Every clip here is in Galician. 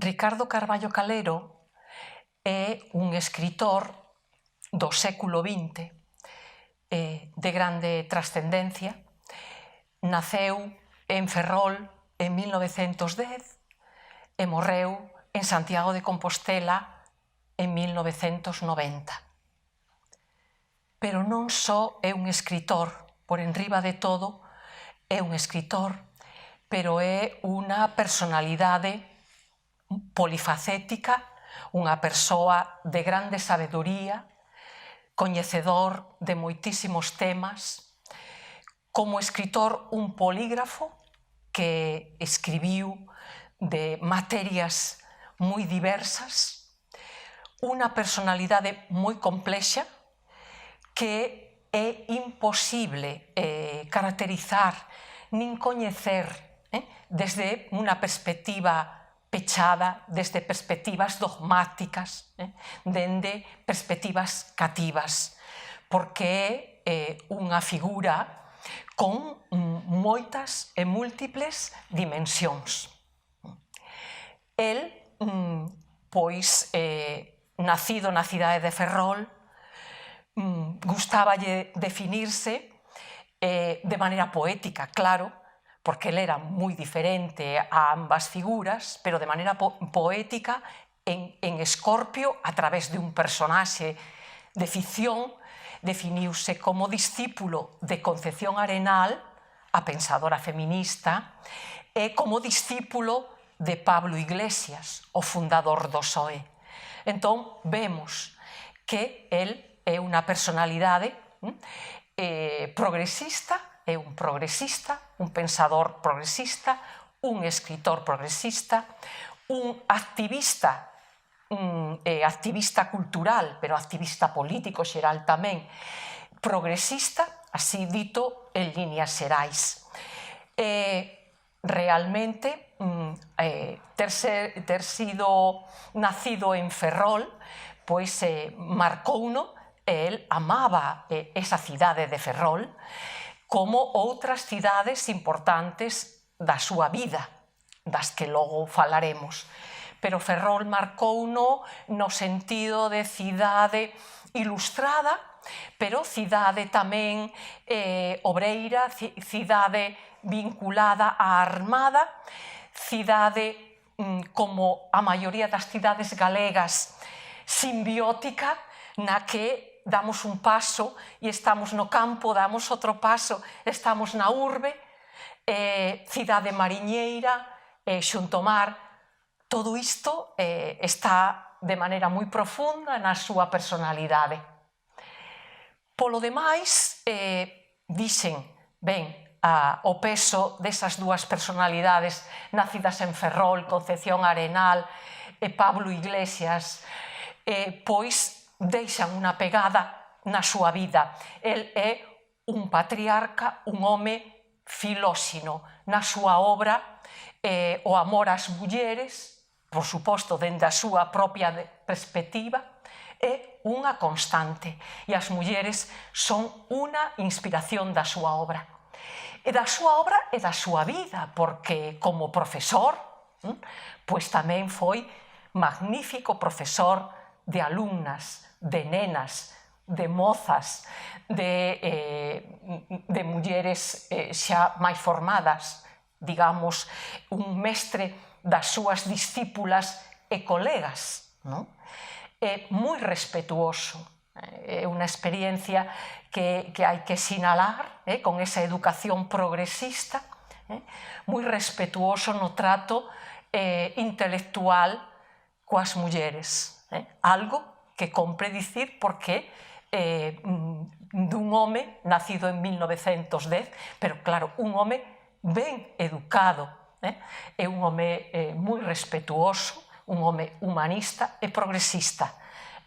Ricardo Carballo Calero é un escritor do século XX de grande trascendencia. Naceu en Ferrol en 1910 e morreu en Santiago de Compostela en 1990. Pero non só é un escritor, por enriba de todo, é un escritor, pero é unha personalidade polifacética, unha persoa de grande sabedoría, coñecedor de moitísimos temas, como escritor un polígrafo que escribiu de materias moi diversas, unha personalidade moi complexa que é imposible caracterizar nin coñecer desde unha perspectiva pechada, desde perspectivas dogmáticas, dende perspectivas cativas, porque é unha figura con moitas e múltiples dimensións. El, pois, nacido na cidade de Ferrol, gustáballe definirse de maneira poética, claro, porque ele era moi diferente a ambas figuras, pero de maneira poética en Escorpio, a través de un personaxe de ficción, definiuse como discípulo de Concepción Arenal, a pensadora feminista, e como discípulo de Pablo Iglesias, o fundador do PSOE. Entón, vemos que el é unha personalidade progresista, é un progresista, un pensador progresista, un escritor progresista, un activista, activista cultural, pero activista político xeral tamén, progresista, así dito en líneas xerais. Realmente, ter sido nacido en Ferrol, pois marcouno, e el amaba esa cidade de Ferrol, como outras cidades importantes da súa vida, das que logo falaremos. Pero Ferrol marcouno no sentido de cidade ilustrada, pero cidade tamén obreira, cidade vinculada á armada, cidade como a maioría das cidades galegas simbiótica, na que damos un paso e estamos no campo, damos outro paso, estamos na urbe, cidade mariñeira, xunto ao mar. Todo isto está de maneira moi profunda na súa personalidade. Polo demais, dixen, ben, o peso desas dúas personalidades nacidas en Ferrol, Concepción Arenal e Pablo Iglesias, pois deixan unha pegada na súa vida. El é un patriarca, un home filóxino na súa obra, o amor ás mulleres, por suposto, dende a súa propia perspectiva, é unha constante, e as mulleres son unha inspiración da súa obra. E da súa obra e da súa vida, porque como profesor, pois tamén foi magnífico profesor de alumnas, de nenas, de mozas, de mulleres xa máis formadas, digamos, un mestre das súas discípulas e colegas. É moi respetuoso, é unha experiencia que hai que sinalar, con esa educación progresista, moi respetuoso no trato intelectual coas mulleres, algo que compre dicir porque dun home nacido en 1910, pero claro, un home ben educado, é un home moi respetuoso, un home humanista e progresista.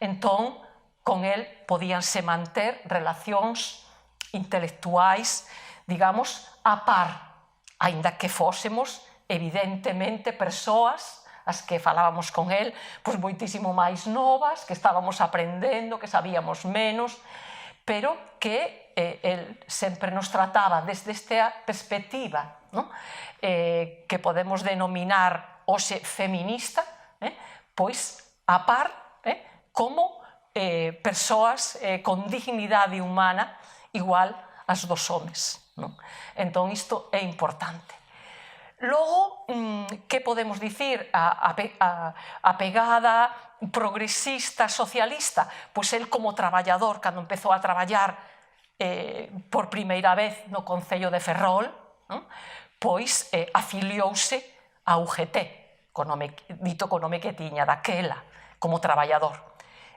Entón, con el podíanse manter relacións intelectuais, digamos, a par, aínda que fósemos, evidentemente, persoas as que falábamos con el, pois moitísimo máis novas, que estábamos aprendendo, que sabíamos menos, pero que el sempre nos trataba desde esta perspectiva, que podemos denominar hoxe feminista, pois a par como persoas con dignidade humana igual ás dos homes. Entón, isto é importante. Logo, que podemos dicir? A pegada progresista, socialista, pois el como traballador, cando empezou a traballar por primeira vez no Concello de Ferrol, pois afiliouse a UGT, dito co nome que tiña daquela, como traballador.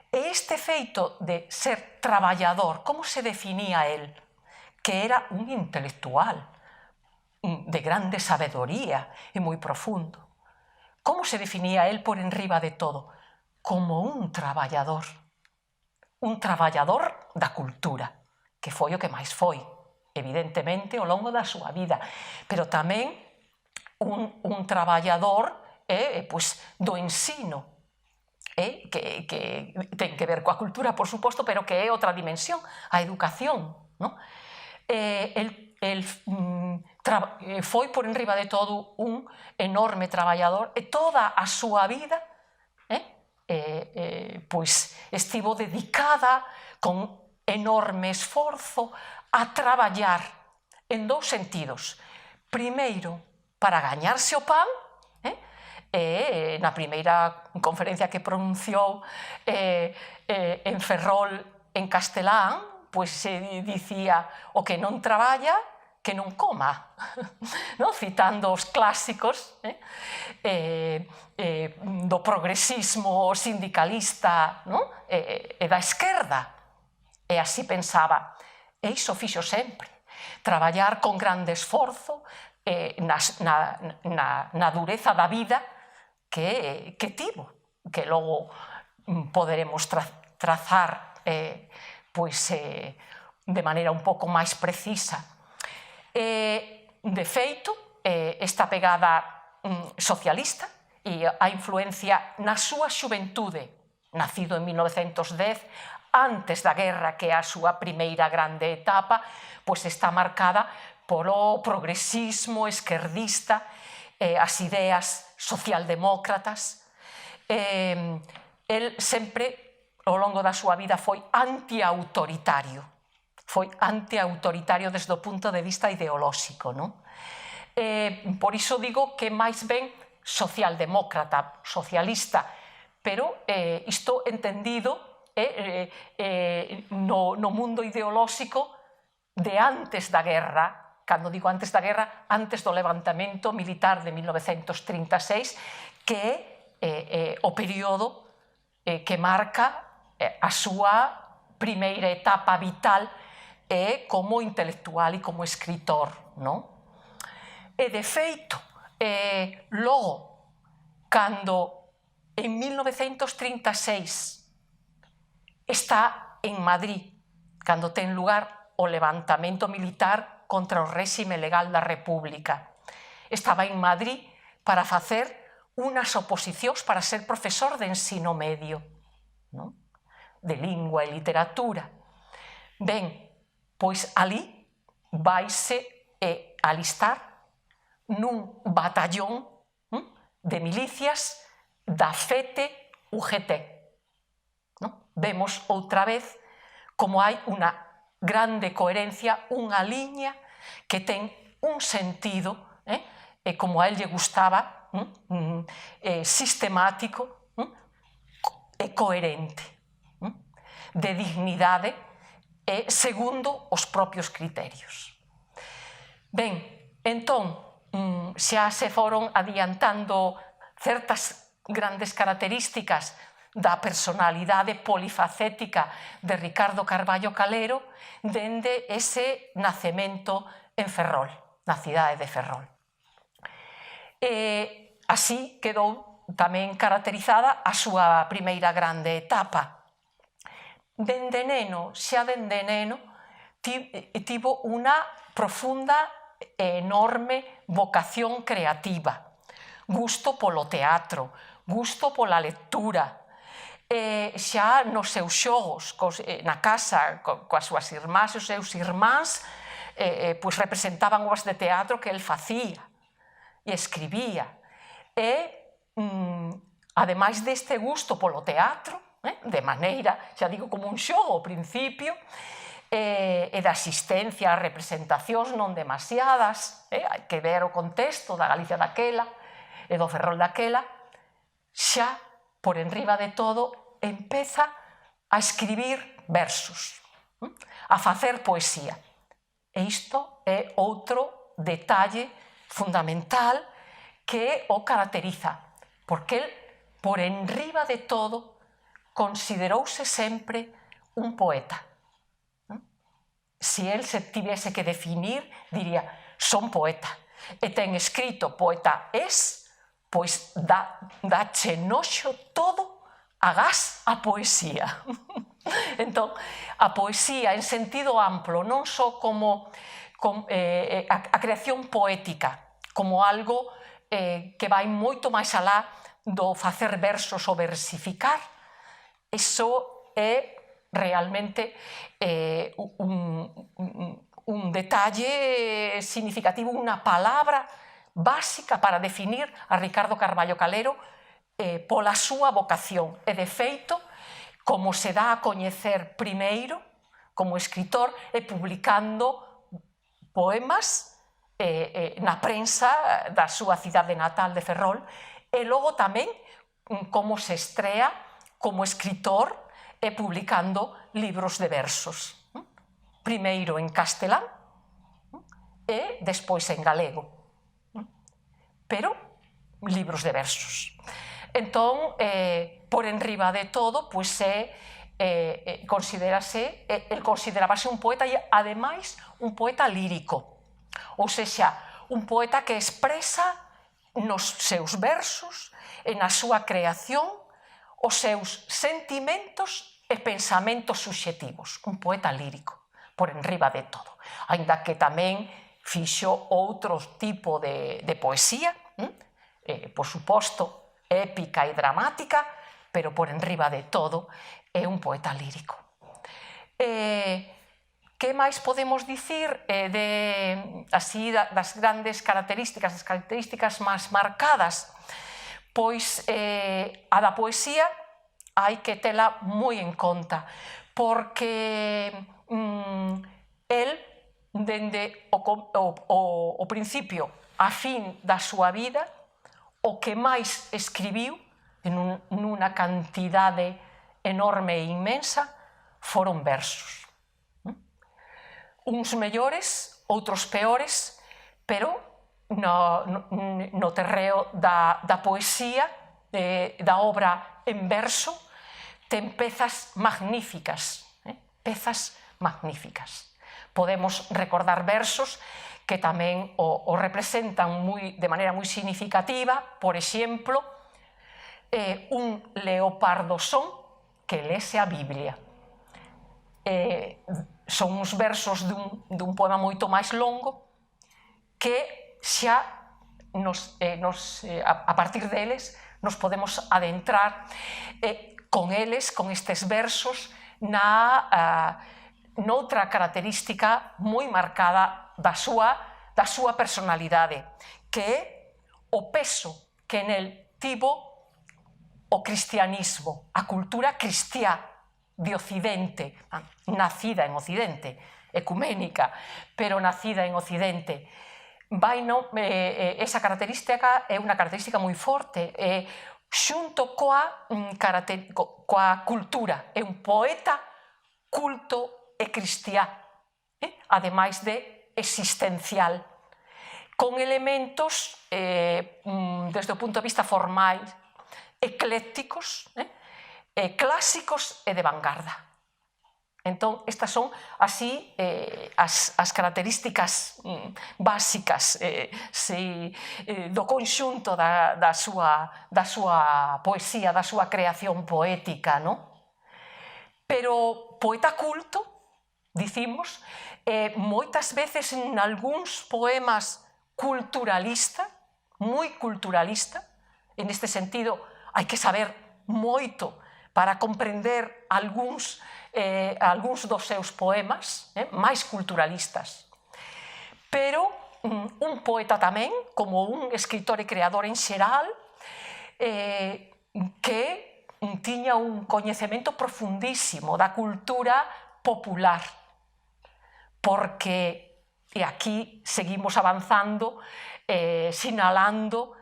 E este feito de ser traballador, como se definía el? Que era un intelectual de grande sabedoría e moi profundo. Como se definía el por enriba de todo? Como un traballador da cultura, que foi o que máis foi, evidentemente, ao longo da súa vida, pero tamén un traballador do ensino, que ten que ver coa cultura, por suposto, pero que é outra dimensión, a educación. El foi por enriba de todo un enorme traballador e toda a súa vida pois estivo dedicada con enorme esforzo a traballar en dous sentidos. Primeiro, para gañarse o pan, na primeira conferencia que pronunciou en Ferrol, en castelán, pois se dicía: o que non traballa, que non coma, citando os clásicos do progresismo sindicalista e da esquerda. E así pensaba, e iso fixo sempre, traballar con grande esforzo na dureza da vida que tivo, que logo poderemos trazar de maneira un pouco máis precisa. De feito, esta pegada socialista e a influencia na súa xuventude, nacido en 1910, antes da guerra, que é a súa primeira grande etapa, pois está marcada polo progresismo esquerdista, as ideas socialdemócratas. El sempre, ao longo da súa vida, foi antiautoritario. Foi antiautoritario desde o punto de vista ideolóxico. Por iso digo que máis ben socialdemócrata, socialista, pero isto entendido no mundo ideolóxico de antes da guerra. Cando digo antes da guerra, antes do levantamento militar de 1936, que é o período que marca a súa primeira etapa vital como intelectual e como escritor. E, de feito, logo, cando en 1936 está en Madrid, cando ten lugar o levantamento militar contra o réxime legal da República, estaba en Madrid para facer unas oposicións para ser profesor de ensino medio, de lingua e literatura. Ben, pois ali vaise alistar nun batallón de milicias da FETE UGT. Vemos outra vez como hai unha grande coherencia, unha liña que ten un sentido, e como a él lle gustaba, sistemático e coherente, de dignidade segundo os propios criterios. Ben, entón, xa se foron adiantando certas grandes características da personalidade polifacética de Ricardo Carballo Calero dende ese nacemento en Ferrol, na cidade de Ferrol. Así quedou tamén caracterizada a súa primeira grande etapa. Dende neno, xa dende neno, tivo unha profunda e enorme vocación creativa, gusto polo teatro, gusto pola lectura. Xa nos seus xogos, na casa, coas súas irmás e os seus irmáns, pois representaban obras de teatro que el facía e escribía. E ademais deste gusto polo teatro, de maneira, xa digo, como un xogo ao principio, e da asistencia a representacións non demasiadas, hai que ver o contexto da Galicia daquela e do Ferrol daquela, xa, por enriba de todo, empeza a escribir versos, a facer poesía. E isto é outro detalle fundamental que o caracteriza, porque el, por enriba de todo, considerouse sempre un poeta. Si el se tivese que definir, diría, son poeta. E ten escrito poeta es, pois dache noxo todo agás a poesía. Entón, a poesía en sentido amplo, non só como a creación poética, como algo que vai moito máis alá do facer versos ou versificar, iso é realmente un detalle significativo, unha palabra básica para definir a Ricardo Carballo Calero pola súa vocación. E, de feito, como se dá a coñecer primeiro como escritor e publicando poemas na prensa da súa cidade natal de Ferrol, e logo tamén como se estrea como escritor e publicando libros de versos. Primeiro en castelán e despois en galego. Pero libros de versos. Entón, por enriba de todo, el considerábase un poeta e, ademais, un poeta lírico. Ou sexa, un poeta que expresa nos seus versos e na súa creación os seus sentimentos e pensamentos subxetivos. Un poeta lírico, por enriba de todo. Aínda que tamén fixo outro tipo de poesía, por suposto, épica e dramática, pero por enriba de todo é un poeta lírico. Que máis podemos dicir das grandes características, das características máis marcadas? Pois a da poesía hai que tela moi en conta, porque el, dende o principio a fin da súa vida, o que máis escribiu nunha cantidade enorme e inmensa foron versos. Uns mellores, outros peores, pero no terreo da poesía, da obra en verso, ten pezas magníficas, pezas magníficas. Podemos recordar versos que tamén o representan de maneira moi significativa, por exemplo, un leopardo son que lese a Biblia. Son uns versos dun poema moito máis longo que xa a partir deles nos podemos adentrar con eles, con estes versos, noutra característica moi marcada da súa personalidade, que é o peso que nel tivo o cristianismo, a cultura cristiá de Occidente, nacida en Occidente, ecuménica, pero nacida en Occidente. Esa característica é unha característica moi forte, xunto coa cultura. É un poeta culto e cristiá, ademais de existencial, con elementos, desde o punto de vista formal, eclécticos, clásicos e de vanguarda. Entón, estas son, así, as características básicas do conxunto da súa poesía, da súa creación poética, non? Pero poeta culto, dicimos, moitas veces en algúns poemas culturalista, moi culturalista, en este sentido hai que saber moito para comprender algúns dos seus poemas, máis culturalistas. Pero un poeta tamén, como un escritor e creador en xeral, que tiña un coñecemento profundísimo da cultura popular, porque, e aquí seguimos avanzando, sinalando,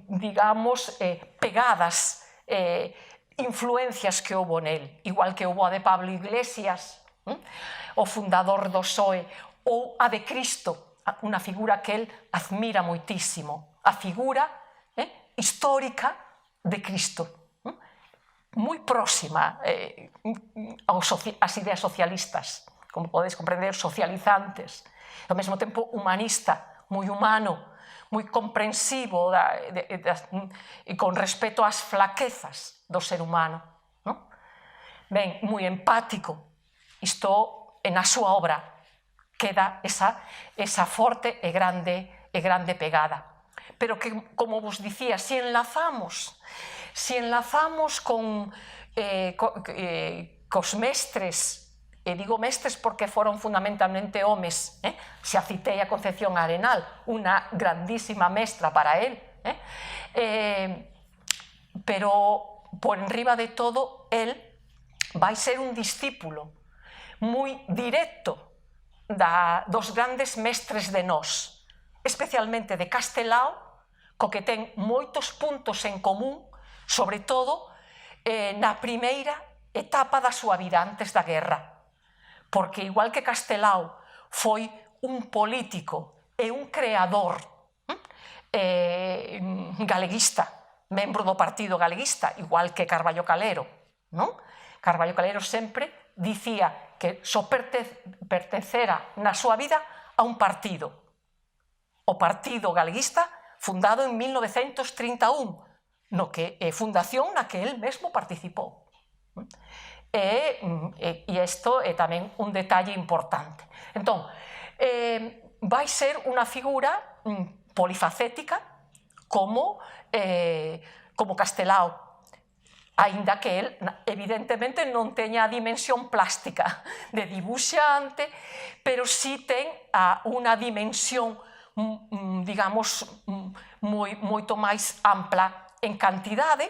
digamos, pegadas, influencias que houbo nel, igual que houbo a de Pablo Iglesias, o fundador do PSOE, ou a de Cristo, unha figura que el admira moitísimo, a figura histórica de Cristo, moi próxima ás ideas socialistas, como podedes comprender, socializantes, ao mesmo tempo humanista, moi humano, moi comprensivo e con respeto ás flaquezas do ser humano. Ben, moi empático. Isto, na súa obra, queda esa forte e grande pegada. Pero que, como vos dicía, se enlazamos cos mestres, e digo mestres porque foron fundamentalmente homes, xa citei a Concepción Arenal, unha grandísima mestra para él, pero por enriba de todo, él vai ser un discípulo moi directo dos grandes mestres de nós, especialmente de Castelao, co que ten moitos puntos en común, sobre todo na primeira etapa da súa vida antes da guerra, porque igual que Castelao foi un político e un creador galeguista, membro do Partido Galeguista, igual que Carballo Calero, non? Carballo Calero sempre dicía que só pertencera na súa vida a un partido, o Partido Galeguista, fundado en 1931, no que é fundación na que el mesmo participou. E isto é tamén un detalle importante. Entón, vai ser unha figura polifacética como Castelao, aínda que el, evidentemente, non teña a dimensión plástica de dibuixante, pero sí ten unha dimensión, digamos, moito máis ampla en cantidade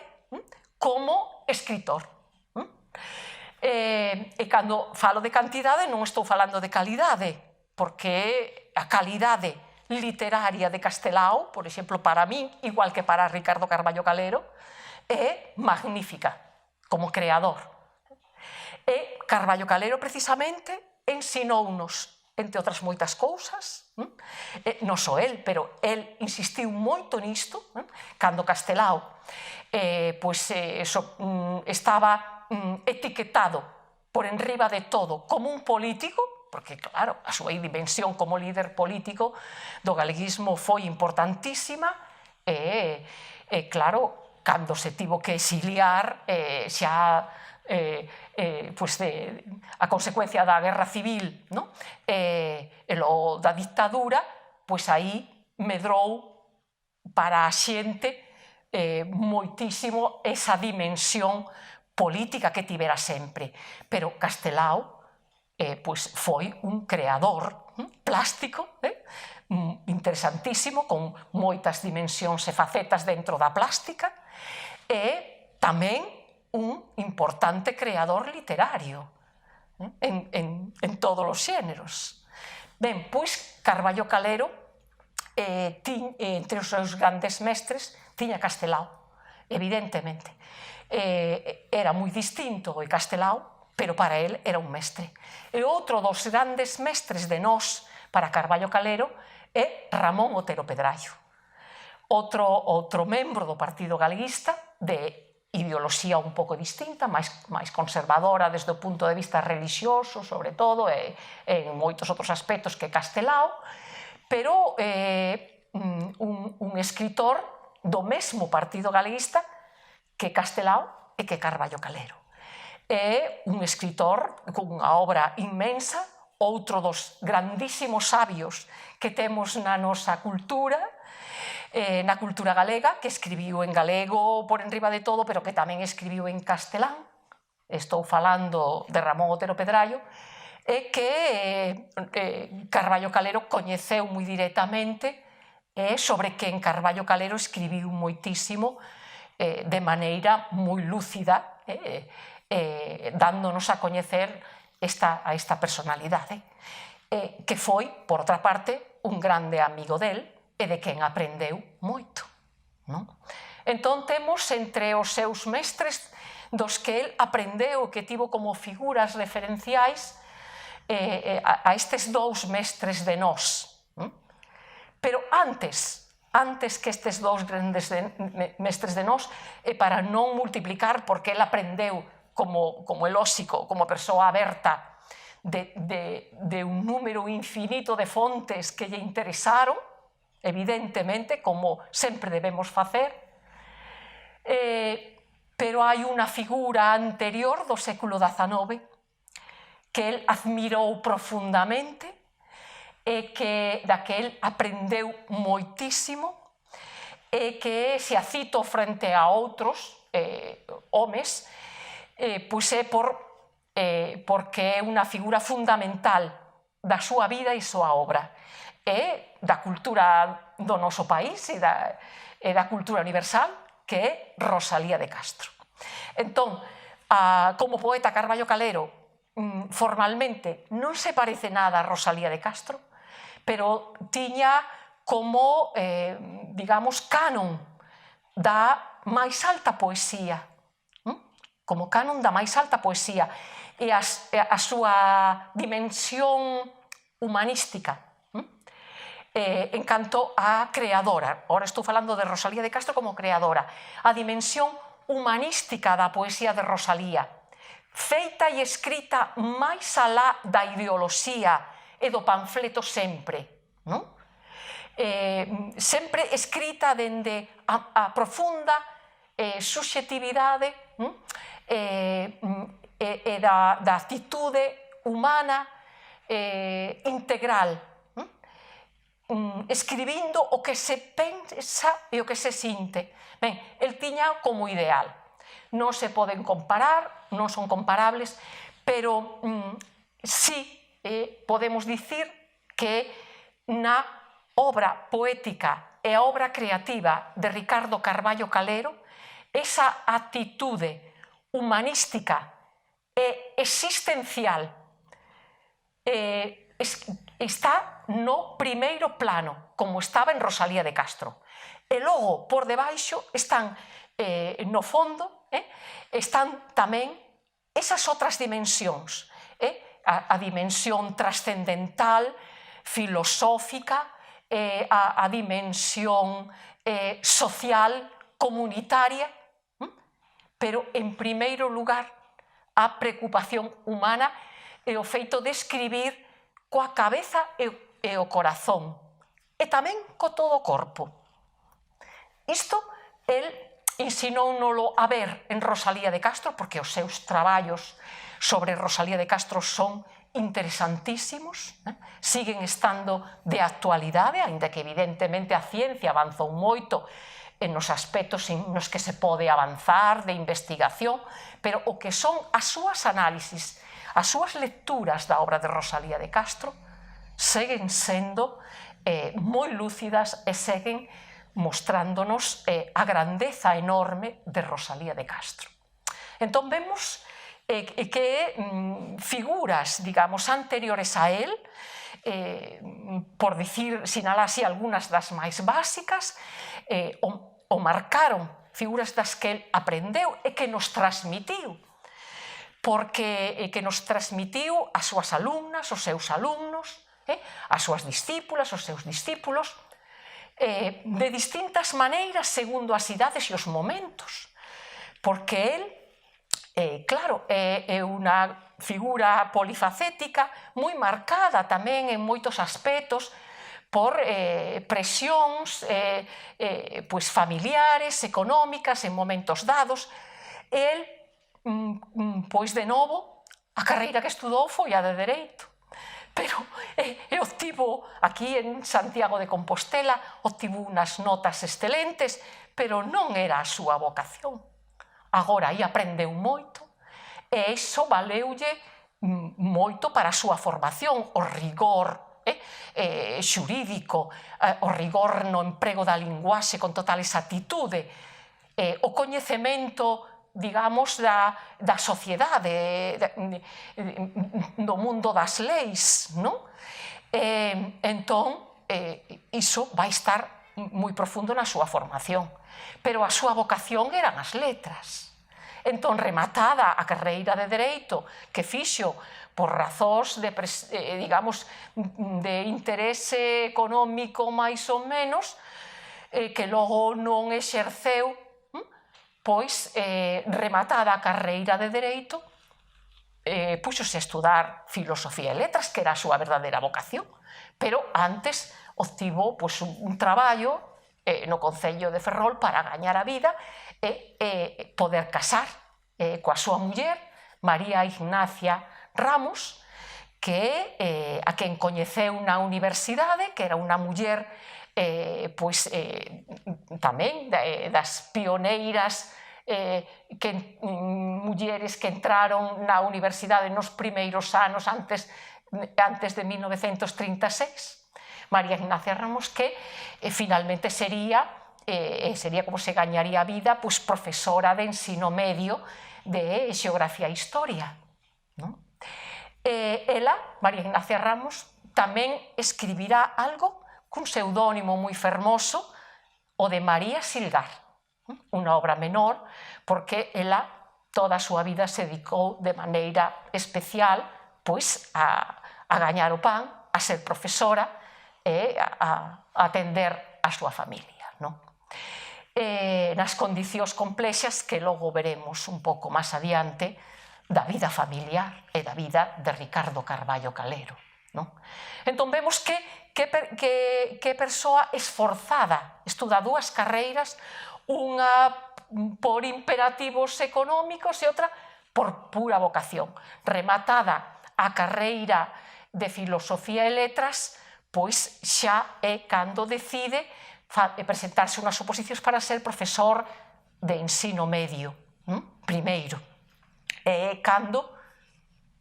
como escritor. E cando falo de cantidade non estou falando de calidade, porque a calidade literaria de Castelao, por exemplo, para min, igual que para Ricardo Carballo Calero, é magnífica como creador. E Carballo Calero, precisamente, ensinounos, entre outras moitas cousas, non só el, pero el insistiu moito nisto, cando Castelao estaba etiquetado por enriba de todo como un político, porque, claro, a súa dimensión como líder político do galeguismo foi importantísima e, claro, cando se tivo que exiliar xa a consecuencia da guerra civil e da dictadura, pois aí medrou para a xente moitísimo esa dimensión política que tivera sempre. Pero Castelao foi un creador plástico interesantísimo, con moitas dimensións e facetas dentro da plástica, e tamén un importante creador literario en todos os xéneros. Ben, pois Carballo Calero, entre os seus grandes mestres, tiña Castelao, evidentemente. Era moi distinto de Castelao, pero para el era un mestre. E outro dos grandes mestres de nós para Carballo Calero é Ramón Otero Pedrallo, outro membro do Partido Galeguista de ideoloxía un pouco distinta, máis conservadora desde o punto de vista religioso, sobre todo, e en moitos outros aspectos que Castelao, pero un escritor do mesmo Partido Galeguista que Castelao e que Carballo Calero. É un escritor con unha obra inmensa, outro dos grandísimos sabios que temos na nosa cultura, na cultura galega, que escribiu en galego por enriba de todo, pero que tamén escribiu en castelán. Estou falando de Ramón Otero Pedrallo, e que Carballo Calero coñeceu moi directamente, sobre quen Carballo Calero escribiu moitísimo de maneira moi lúcida, dándonos a coñecer a esta personalidade, que foi, por outra parte, un grande amigo del e de quen aprendeu moito. Entón temos entre os seus mestres dos que el aprendeu, que tivo como figuras referenciais, a estes dous mestres de nós. Pero antes que estes dous grandes mestres de nós, e para non multiplicar, porque el aprendeu, como é lóxico, como persoa aberta, de un número infinito de fontes que lle interesaron, evidentemente, como sempre debemos facer, pero hai unha figura anterior do século XIX que el admirou profundamente e da que el aprendeu moitísimo e que, se a cito frente a outros homes, pois é porque é unha figura fundamental da súa vida e súa obra e da cultura do noso país e da cultura universal, que é Rosalía de Castro. Entón, como poeta, Carballo Calero formalmente non se parece nada a Rosalía de Castro, pero tiña como, digamos, canon da máis alta poesía, como canon da máis alta poesía, e a súa dimensión humanística en canto a creadora. Ora estou falando de Rosalía de Castro como creadora. A dimensión humanística da poesía de Rosalía, feita e escrita máis alá da ideoloxía e do panfleto sempre, sempre escrita dende a profunda subxetividade e da actitude humana integral, escribindo o que se pensa e o que se sinte. Ben, el tiña como ideal. Non se poden comparar, non son comparables, pero sí podemos dicir que na obra poética e a obra creativa de Ricardo Carballo Calero, esa actitude humanística e existencial está no primeiro plano, como estaba en Rosalía de Castro. E logo, por debaixo, están no fondo, están tamén esas outras dimensións, a dimensión trascendental, filosófica, a dimensión social, comunitaria, pero, en primeiro lugar, a preocupación humana e o feito de escribir coa cabeza e o corazón, e tamén co todo o corpo. Isto, el ensinóunolo a ver en Rosalía de Castro, porque os seus traballos sobre Rosalía de Castro son interesantísimos, siguen estando de actualidade, aínda que evidentemente a ciencia avanzou moito nos aspectos nos que se pode avanzar de investigación, pero o que son as súas análisis, as súas lecturas da obra de Rosalía de Castro seguen sendo moi lúcidas e seguen mostrándonos a grandeza enorme de Rosalía de Castro. Entón vemos que figuras, digamos, anteriores a él, por sinalar así algunhas das máis básicas, o marcaron, figuras das que el aprendeu e que nos transmitiu, porque que nos transmitiu as súas alumnas, os seus alumnos, as súas discípulas, os seus discípulos, de distintas maneiras segundo as idades e os momentos, porque el, claro, é unha figura polifacética moi marcada tamén en moitos aspectos por presións familiares, económicas, en momentos dados. El, pois de novo, a carreira que estudou foi a de Dereito, pero obtivo, aquí en Santiago de Compostela, obtivo unhas notas excelentes, pero non era a súa vocación. Agora aí aprendeu moito, e iso valeulle moito para a súa formación, o rigor xurídico, o rigor no emprego da linguaxe con total exactitude, o coñecemento, digamos, da sociedade, do mundo das leis, non? Entón, iso vai estar moi profundo na súa formación, pero a súa vocación eran as letras. Entón, rematada a carreira de Dereito que fixo por razóns de, digamos, de interese económico máis ou menos, que logo non exerceu, pois, rematada a carreira de Dereito, puxose a estudar Filosofía e Letras, que era a súa verdadeira vocación, pero antes obtivo un traballo no Concello de Ferrol para gañar a vida e poder casar coa súa muller, María Ignacia Ramos, que é a quen coñeceu na universidade, que era unha muller tamén das pioneiras, mulleres que entraron na universidade nos primeiros anos antes de 1936, María Ignacia Ramos, que finalmente sería como se gañaría a vida, profesora de ensino medio de Xeografía e Historia. Ela, María Ignacia Ramos, tamén escribirá algo cun pseudónimo moi fermoso, o de María Silgar, unha obra menor, porque ela toda a súa vida se dedicou de maneira especial a gañar o pan, a ser profesora e a atender a súa familia. Nas condicións complexas que logo veremos un pouco máis adiante da vida familiar e da vida de Ricardo Carballo Calero. Entón vemos que persoa esforzada, estuda dúas carreiras, unha por imperativos económicos e outra por pura vocación. Rematada a carreira de Filosofía e Letras, pois xa é cando decide presentarse unhas oposicións para ser profesor de ensino medio, primeiro. É cando,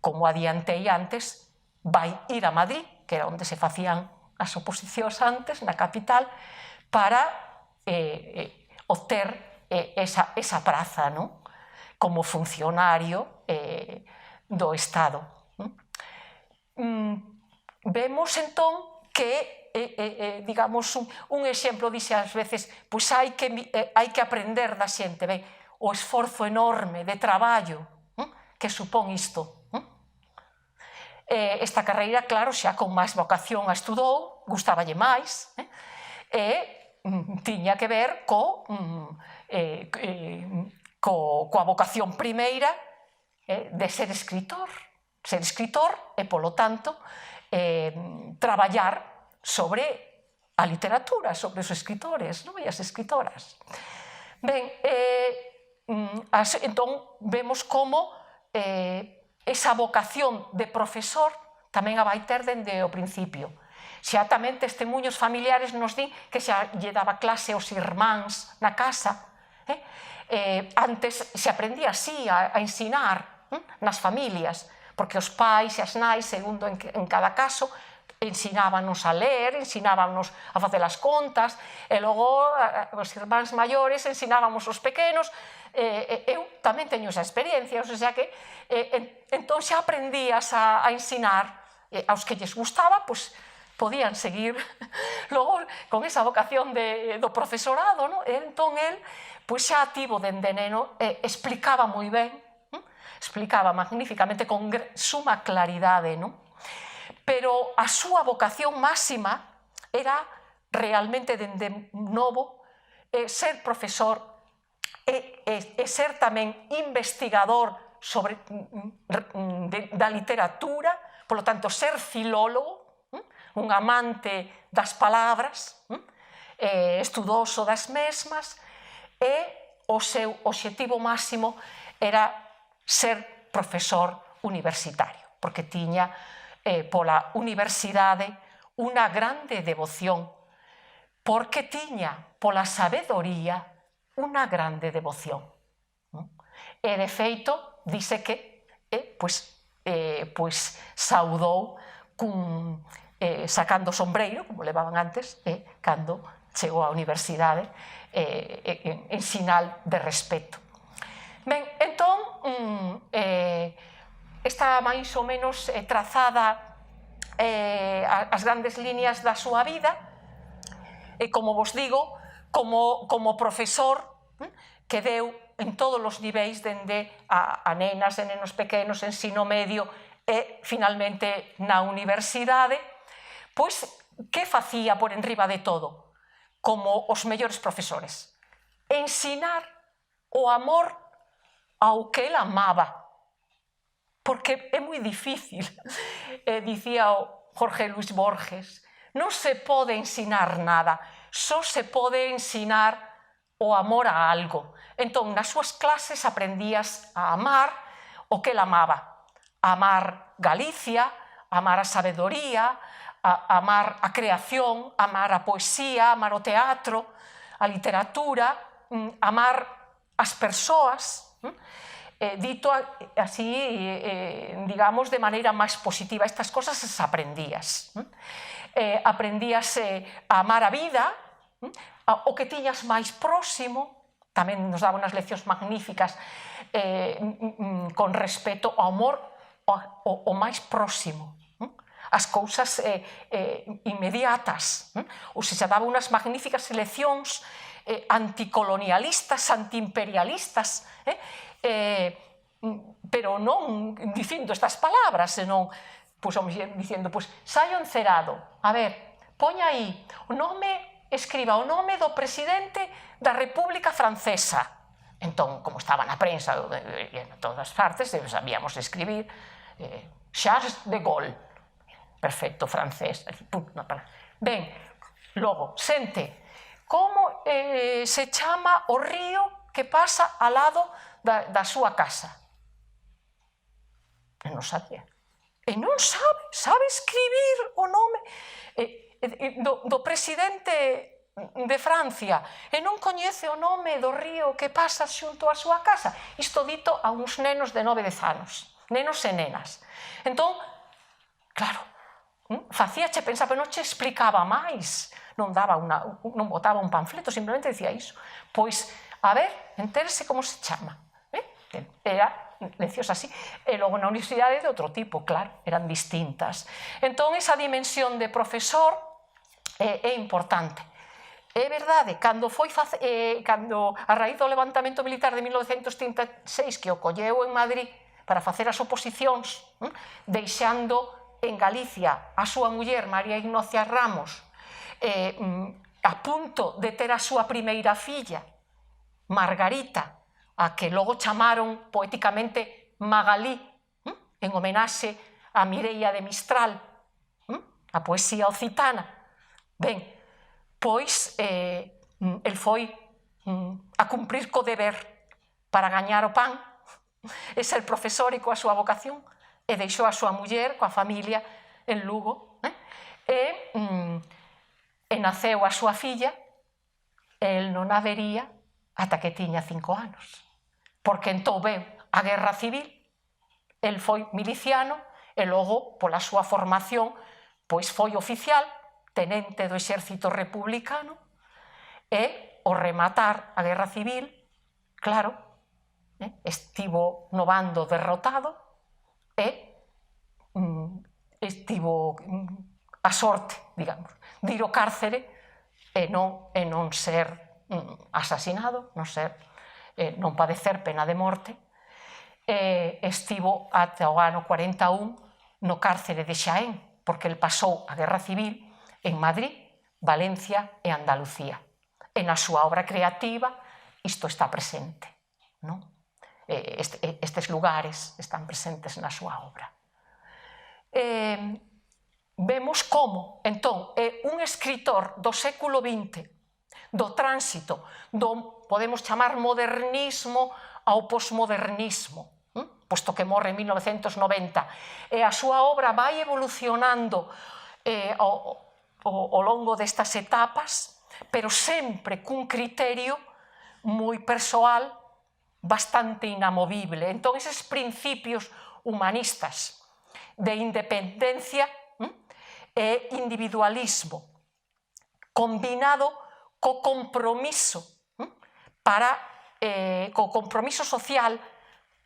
como adiantei antes, vai ir a Madrid, que era onde se facían as oposicións antes, na capital, para obter esa praza como funcionario do Estado. Vemos entón que, digamos, un exemplo dixe ás veces, pois hai que aprender da xente, ben, o esforzo enorme de traballo que supón isto. Esta carreira, claro, xa con máis vocación a estudou, gustáballe máis, e tiña que ver coa vocación primeira de ser escritor e, polo tanto, traballar sobre a literatura, sobre os escritores e as escritoras. Ben, entón vemos como esa vocación de profesor tamén a vai ter dende o principio. Xa tamén testemunhos familiares nos din que xa lle daba clase aos irmáns na casa. Antes se aprendía así a ensinar nas familias, porque os pais e as nais, segundo en cada caso, ensinábanos a ler, ensinábanos a facer as contas, e logo os irmáns maiores ensinábamos os pequenos. Eu tamén teño esa experiencia, o sea que entón xa aprendías a ensinar aos que lles gustaba, pois podían seguir logo con esa vocación do profesorado, e entón el xa tivo dende neno, explicaba moi ben, explicaba magníficamente con suma claridade, pero a súa vocación máxima era realmente dende novo ser profesor e ser tamén investigador da literatura, polo tanto ser filólogo, un amante das palabras, estudoso das mesmas, e o seu obxectivo máximo era ser profesor universitario, porque tiña pola universidade unha grande devoción, porque tiña pola sabedoría unha grande devoción. E, de feito, dice que saudou sacando o sombreiro, como levaban antes, cando chegou á universidade en sinal de respeto. Ben, entón, está máis ou menos trazada as grandes líneas da súa vida, e como vos digo, como profesor que deu en todos os niveis, dende a nenas e nenos pequenos, ensino medio e, finalmente, na universidade, pois, que facía por enriba de todo? Como os mellores profesores. Ensinar o amor ao que el amaba. Porque é moi difícil. Dicía o Jorge Luis Borges, non se pode ensinar nada, só se pode ensinar o amor a algo. Entón, nas súas clases aprendías a amar o que el amaba. A amar Galicia, a amar a sabedoría, a amar a creación, a amar a poesía, a amar o teatro, a literatura, a amar as persoas, dito así, digamos, de maneira máis positiva. Estas cosas as aprendías. Aprendías a amar a vida, o que tiñas máis próximo, tamén nos daba unhas leccións magníficas con respecto ao amor o máis próximo, as cousas inmediatas, ou se daba unhas magníficas leccións anticolonialistas, antiimperialistas, pero non dicindo estas palabras, senón dicindo, saio encerado, a ver, poña aí o nome, escriba o nome do presidente da República Francesa. Entón, como estaba na prensa en todas partes, sabíamos escribir Charles de Gaulle, perfecto, francés. Ben, logo, sente, como se chama o río que pasa ao lado da súa casa? E non sabía. E non sabe escribir o nome do presidente de Francia, e non coñece o nome do río que pasa xunto á súa casa. Isto dito a uns nenos de 9-10 anos, nenos e nenas. Entón, claro, facíache pensar, pero non che explicaba máis, non botaba un panfleto, simplemente dicía iso. Pois, a ver, entérese como se chama. Era leccións así. E logo na universidade de outro tipo, claro, eran distintas. Entón, esa dimensión de profesor é importante. É verdade, cando a raíz do levantamento militar de 1936, que o colleu en Madrid para facer as oposicións, deixando en Galicia a súa muller, María Ignacia Ramos, a punto de ter a súa primeira filla, Margarita, a que logo chamaron poéticamente Magalí, en homenaxe a Mireia de Mistral, a poesía occitana. Ben, pois, el foi a cumprir co deber para gañar o pan, e ser profesor e coa súa vocación, e deixou a súa muller coa familia en Lugo, e naceu a súa filla, e el non a vería ata que tiña 5 anos. Porque entón veu a Guerra Civil, el foi miliciano, e logo, pola súa formación, pois foi oficial, tenente do exército republicano, e, ao rematar a Guerra Civil, claro, estivo no bando derrotado, e estivo a sorte, digamos, de ir ao cárcere e non ser asasinado, non padecer pena de morte. Estivo ata o ano 41 no cárcere de Xaén, porque el pasou a Guerra Civil en Madrid, Valencia e Andalucía. E na súa obra creativa isto está presente. Estes lugares están presentes na súa obra. Vemos como, entón, é un escritor do século XX, do tránsito, do, podemos chamar, modernismo ao posmodernismo, posto que morre en 1990, e a súa obra vai evolucionando ao longo destas etapas, pero sempre cun criterio moi persoal, bastante inamovible. Entón, eses principios humanistas de independencia e individualismo, combinado co compromiso co compromiso social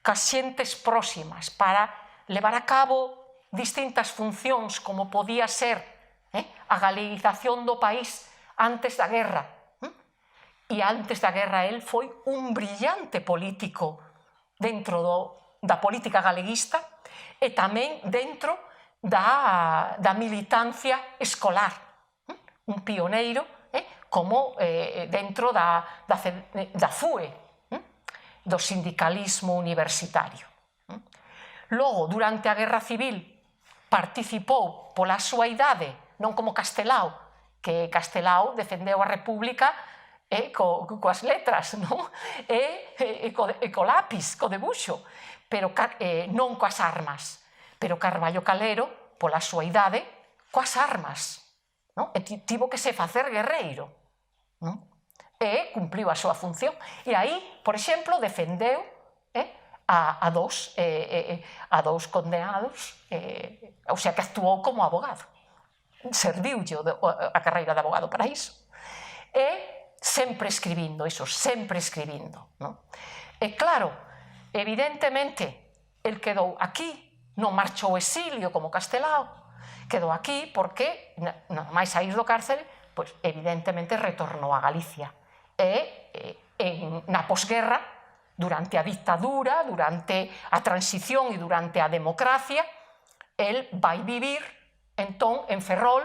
cas xentes próximas para levar a cabo distintas funcións como podía ser a galeguización do país antes da guerra. E antes da guerra el foi un brillante político dentro da política galeguista e tamén dentro da militancia escolar. Un pioneiro como dentro da FUE, do sindicalismo universitario. Logo, durante a Guerra Civil, participou pola súa idade, non como Castelao, que Castelao defendeu a República coas letras, e co lápis, co debuxo, pero non coas armas. Pero Carballo Calero, pola súa idade, coas armas. Tivo que se facer guerreiro. E cumpliu a súa función. E aí, por exemplo, defendeu a dous condenados, o sea, que actuou como abogado. Serviulle a carreira de abogado para iso. E sempre escribindo, sempre escribindo. E claro, evidentemente, el quedou aquí, non marchou exilio como Castelao, quedou aquí porque, nada máis saír do cárcere, pois evidentemente retornou a Galicia. E na posguerra, durante a dictadura, durante a transición e durante a democracia, el vai vivir entón en Ferrol,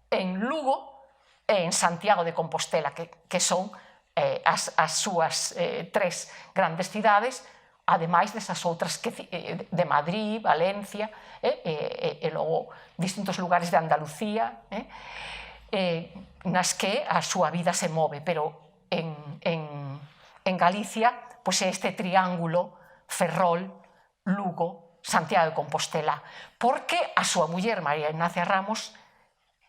en Lugo e en Santiago de Compostela, que son as súas tres grandes cidades, ademais desas outras de Madrid, Valencia, e logo distintos lugares de Andalucía, nas que a súa vida se move, pero en Galicia pois é este triángulo Ferrol, Lugo, Santiago de Compostela, porque a súa muller, María Ignacia Ramos,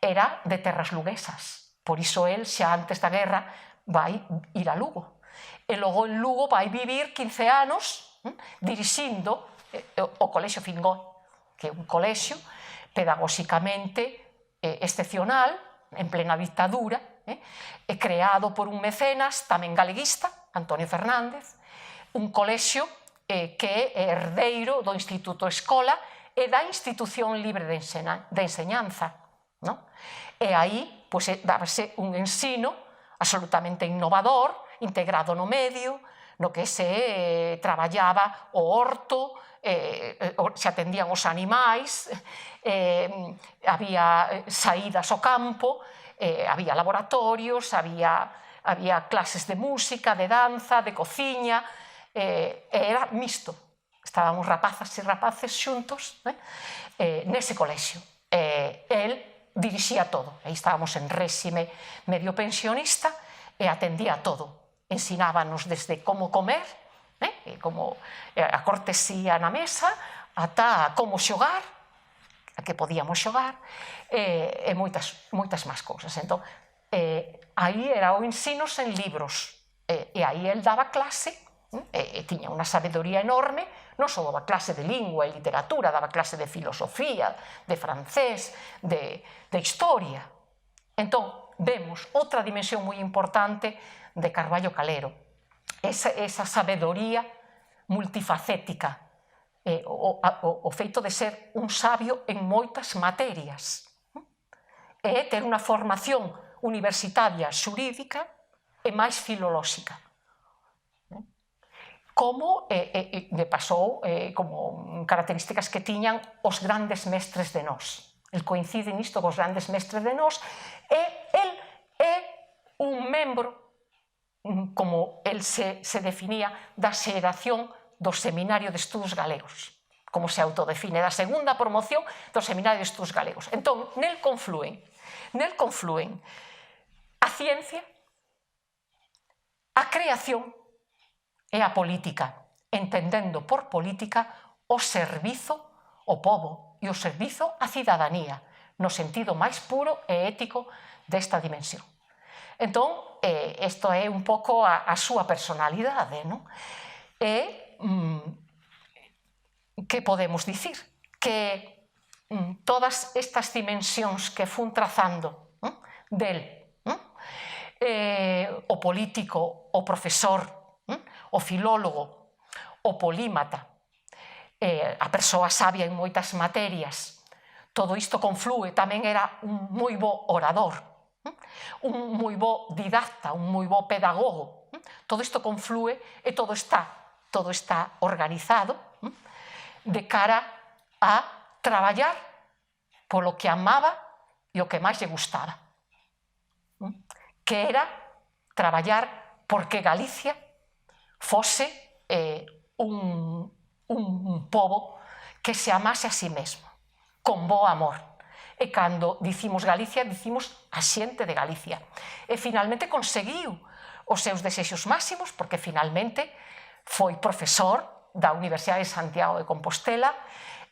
era de terras luguesas, por iso el xa antes da guerra vai ir a Lugo, e logo en Lugo vai vivir 15 anos dirixindo o Colexio Fingol, que é un colexio pedagóxicamente excepcional, en plena dictadura, creado por un mecenas tamén galeguista, Antonio Fernández, un colexio que é herdeiro do Instituto Escola e da Institución Libre de Enseñanza. E aí dábase un ensino absolutamente innovador, integrado no medio, no que se traballaba o horto, se atendían os animais, había saídas ao campo, había laboratorios, había clases de música, de danza, de cociña, era mixto. Estábamos rapazas e rapaces xuntos nese colexio. El dirixía todo. Aí estábamos en réxime medio pensionista e atendía todo. Ensinábanos desde como comer, como a cortesía na mesa, ata como xogar, a que podíamos xogar, e moitas máis cousas. Entón, aí era o ensino sen libros, e aí el daba clase, e tiña unha sabedoría enorme, non só daba clase de lingua e literatura, daba clase de filosofía, de francés, de historia. Entón, vemos outra dimensión moi importante de Carballo Calero, esa sabedoría multifacética, o feito de ser un sabio en moitas materias, e ter unha formación universitaria xurídica e máis filolóxica. Como lle pasou como características que tiñan os grandes mestres de nós. El coincide nisto cos grandes mestres de nós, e el é un membro, como el se definía, da xeración do Seminario de Estudos Galegos, como se autodefine, da segunda promoción do Seminario de Estudos Galegos. Entón, nel confluen a ciencia, a creación e a política, entendendo por política o servizo ao pobo e o servizo á cidadanía, no sentido máis puro e ético desta dimensión. Entón, isto é un pouco a súa personalidade, non? E que podemos dicir? Que todas estas dimensións que fun trazando del o político, o profesor, o filólogo, o polímata, a persoa sabia en moitas materias, todo isto conflúe, tamén era un moi bo orador, un moi bo didacta, un moi bo pedagogo, todo isto conflúe e todo está organizado de cara a traballar polo que amaba e o que máis lle gustaba, que era traballar porque Galicia fose un pobo que se amase a si mesmo, con bo amor. E cando dicimos Galicia, dicimos a xente de Galicia. E finalmente conseguiu os seus desexos máximos, porque finalmente foi profesor da Universidade de Santiago de Compostela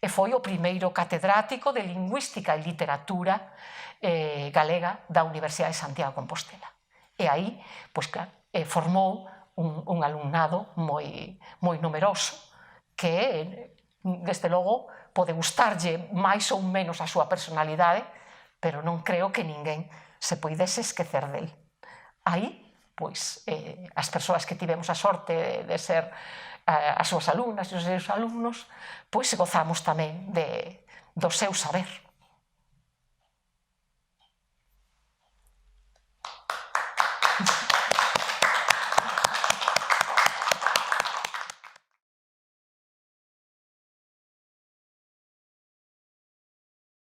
e foi o primeiro catedrático de Lingüística e Literatura galega da Universidade de Santiago de Compostela. E aí, formou un alumnado moi numeroso que, desde logo, pode gustarlle máis ou menos a súa personalidade, pero non creo que ninguén se poidese esquecer del. Aí, as persoas que tivemos a sorte de ser as súas alumnas e os seus alumnos, gozamos tamén do seu saber.